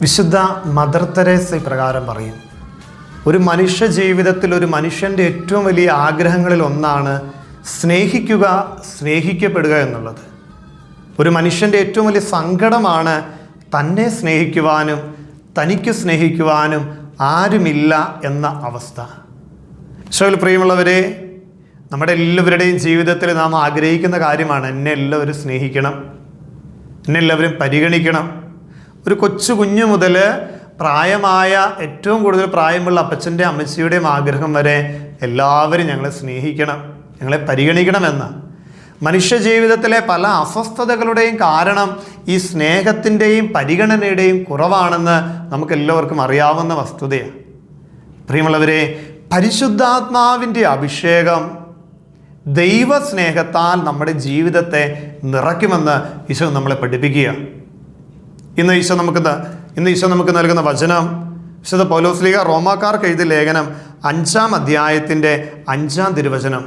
വിശുദ്ധ mother Teresa ഇപ്രകാരം പറയും, ഒരു മനുഷ്യ ജീവിതത്തിൽ ഒരു മനുഷ്യൻ്റെ ഏറ്റവും വലിയ ആഗ്രഹങ്ങളിൽ ഒന്നാണ് സ്നേഹിക്കുക, സ്നേഹിക്കപ്പെടുക എന്നുള്ളത്. ഒരു മനുഷ്യൻ്റെ ഏറ്റവും വലിയ സങ്കടമാണ് തന്നെ സ്നേഹിക്കുവാനും തനിക്ക് സ്നേഹിക്കുവാനും ആരുമില്ല എന്ന അവസ്ഥ. ഈശോയിൽ പ്രിയമുള്ളവരെ, നമ്മുടെ എല്ലാവരുടെയും ജീവിതത്തിൽ നാം ആഗ്രഹിക്കുന്ന കാര്യമാണ് എന്നെ എല്ലാവരും സ്നേഹിക്കണം, എന്നെ എല്ലാവരും പരിഗണിക്കണം. ഒരു കൊച്ചു കുഞ്ഞു മുതൽ പ്രായമായ ഏറ്റവും കൂടുതൽ പ്രായമുള്ള അപ്പച്ചൻ്റെ അമ്മച്ചിയുടെയും ആഗ്രഹം വരെ എല്ലാവരും ഞങ്ങളെ സ്നേഹിക്കണം, ഞങ്ങളെ പരിഗണിക്കണമെന്ന്. മനുഷ്യ ജീവിതത്തിലെ പല അസ്വസ്ഥതകളുടെയും കാരണം ഈ സ്നേഹത്തിൻ്റെയും പരിഗണനയുടെയും കുറവാണെന്ന് നമുക്കെല്ലാവർക്കും അറിയാവുന്ന വസ്തുതയാണ്. പ്രിയമുള്ളവരെ, പരിശുദ്ധാത്മാവിൻ്റെ അഭിഷേകം ദൈവസ്നേഹത്താൽ നമ്മുടെ ജീവിതത്തെ നിറയ്ക്കുമെന്ന് ഈശോ നമ്മളെ പഠിപ്പിക്കുക. ഇന്ന് ഈശോ നമുക്ക് നൽകുന്ന വചനം വിശുദ്ധ പൗലോസ്ലീഹ റോമാക്കാർക്ക് എഴുതിയ ലേഖനം 5-ാം അധ്യായത്തിൻ്റെ 5-ാം തിരുവചനം.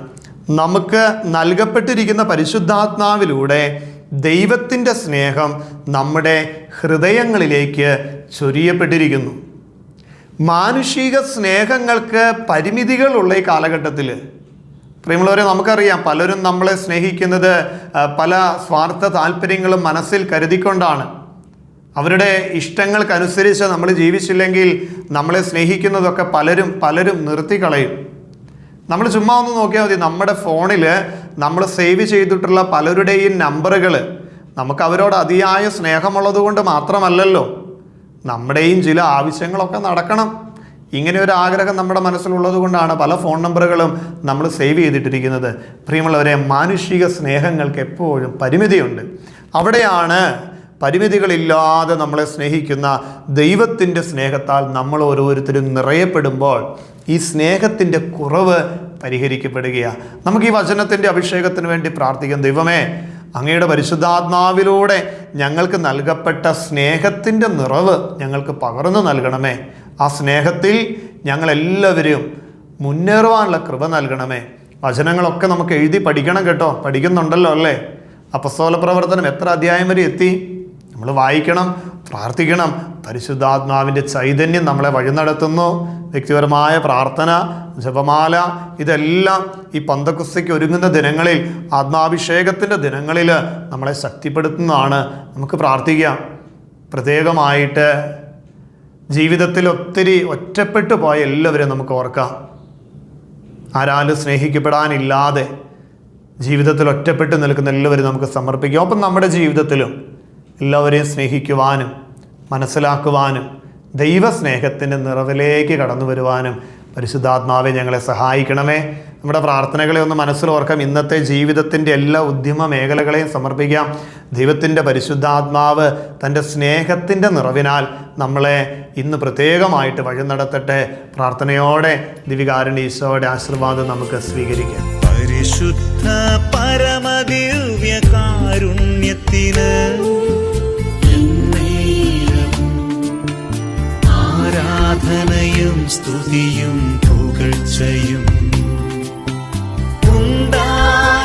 നമുക്ക് നൽകപ്പെട്ടിരിക്കുന്ന പരിശുദ്ധാത്മാവിലൂടെ ദൈവത്തിൻ്റെ സ്നേഹം നമ്മുടെ ഹൃദയങ്ങളിലേക്ക് ചൊരിയപ്പെട്ടിരിക്കുന്നു. മാനുഷിക സ്നേഹങ്ങൾക്ക് പരിമിതികളുള്ള ഈ കാലഘട്ടത്തിൽ പ്രിയമുള്ളവരെ, നമുക്കറിയാം പലരും നമ്മളെ സ്നേഹിക്കുന്നത് പല സ്വാർത്ഥ താല്പര്യങ്ങളും മനസ്സിൽ കരുതിക്കൊണ്ടാണ്. അവരുടെ ഇഷ്ടങ്ങൾക്കനുസരിച്ച് നമ്മൾ ജീവിച്ചില്ലെങ്കിൽ നമ്മളെ സ്നേഹിക്കുന്നതൊക്കെ പലരും നിർത്തിക്കളയും. നമ്മൾ ചുമ്മാ ഒന്ന് നോക്കിയാൽ മതി, നമ്മുടെ ഫോണിൽ നമ്മൾ സേവ് ചെയ്തിട്ടുള്ള പലരുടെയും നമ്പറുകൾ നമുക്ക് അവരോട് അതിയായ സ്നേഹമുള്ളത് കൊണ്ട് മാത്രമല്ലല്ലോ, നമ്മുടെയും ചില ആവശ്യങ്ങളൊക്കെ നടക്കണം. ഇങ്ങനെ ഒരു ആഗ്രഹം നമ്മുടെ മനസ്സിലുള്ളത് കൊണ്ടാണ് പല ഫോൺ നമ്പറുകളും നമ്മൾ സേവ് ചെയ്തിട്ടിരിക്കുന്നത്. പ്രിയമുള്ളവരെ, മാനുഷിക സ്നേഹങ്ങൾക്ക് എപ്പോഴും പരിമിതിയുണ്ട്. അവിടെയാണ് പരിമിതികളില്ലാതെ നമ്മളെ സ്നേഹിക്കുന്ന ദൈവത്തിൻ്റെ സ്നേഹത്താൽ നമ്മൾ ഓരോരുത്തരും നിറയപ്പെടുമ്പോൾ ഈ സ്നേഹത്തിൻ്റെ കുറവ് പരിഹരിക്കപ്പെടുകയാണ്. നമുക്ക് ഈ വചനത്തിൻ്റെ അഭിഷേകത്തിന് വേണ്ടി പ്രാർത്ഥിക്കാം. ദൈവമേ, അങ്ങയുടെ പരിശുദ്ധാത്മാവിലൂടെ ഞങ്ങൾക്ക് നൽകപ്പെട്ട സ്നേഹത്തിൻ്റെ നിറവ് ഞങ്ങൾക്ക് പകർന്നു നൽകണമേ. ആ സ്നേഹത്തിൽ ഞങ്ങളെല്ലാവരും മുന്നേറുവാനുള്ള കൃപ നൽകണമേ. വചനങ്ങളൊക്കെ നമുക്ക് എഴുതി പഠിക്കണം കേട്ടോ. പഠിക്കുന്നുണ്ടല്ലോ അല്ലേ? അപ്പസ്തോല പ്രവർത്തനം എത്ര അധ്യായം വരെ എത്തി? നമ്മൾ വായിക്കണം, പ്രാർത്ഥിക്കണം. പരിശുദ്ധാത്മാവിൻ്റെ ചൈതന്യം നമ്മളെ വഴി നടത്തുന്നു. വ്യക്തിപരമായ പ്രാർത്ഥന, ജപമാല, ഇതെല്ലാം ഈ പന്തക്കുസ്തയ്ക്ക് ഒരുങ്ങുന്ന ദിനങ്ങളിൽ, ആത്മാഭിഷേകത്തിൻ്റെ ദിനങ്ങളിൽ നമ്മളെ ശക്തിപ്പെടുത്തുന്നതാണ്. നമുക്ക് പ്രാർത്ഥിക്കാം. പ്രത്യേകമായിട്ട് ജീവിതത്തിൽ ഒത്തിരി ഒറ്റപ്പെട്ടു പോയ എല്ലാവരെയും നമുക്ക് ഓർക്കാം. ആരാലും സ്നേഹിക്കപ്പെടാനില്ലാതെ ജീവിതത്തിൽ ഒറ്റപ്പെട്ട് നിൽക്കുന്ന എല്ലാവരും നമുക്ക് സമർപ്പിക്കാം. ഒപ്പം നമ്മുടെ ജീവിതത്തിലും എല്ലാവരെയും സ്നേഹിക്കുവാനും മനസ്സിലാക്കുവാനും ദൈവസ്നേഹത്തിൻ്റെ നിറവിലേക്ക് കടന്നു വരുവാനും പരിശുദ്ധാത്മാവെ ഞങ്ങളെ സഹായിക്കണമേ. നമ്മുടെ പ്രാർത്ഥനകളെ ഒന്ന് മനസ്സിലോർക്കാം. ഇന്നത്തെ ജീവിതത്തിൻ്റെ എല്ലാ ഉദ്യമ മേഖലകളെയും സമർപ്പിക്കാം. ദൈവത്തിൻ്റെ പരിശുദ്ധാത്മാവ് തൻ്റെ സ്നേഹത്തിൻ്റെ നിറവിനാൽ നമ്മളെ ഇന്ന് പ്രത്യേകമായിട്ട് വഴി നടത്തട്ടെ. പ്രാർത്ഥനയോടെ ദിവികാരുണ്യ ഈശോയുടെ ആശീർവാദം നമുക്ക് സ്വീകരിക്കാം. പരിശുദ്ധ പരമദിവ്യ കാരുണ്യത്തിന് ആരാധനയും സ്തുതിയും പുകഴ്ചയും ഉണ്ടായിരിക്കട്ടെ.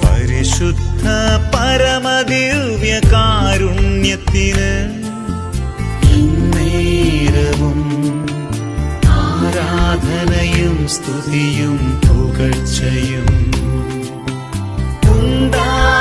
പരിശുദ്ധ പരമദിവ്യ കാരുണ്യത്തിന് നേരവും ആരാധനയും സ്തുതിയും പുകഴ്ചയും ഉണ്ടായിരിക്കട്ടെ.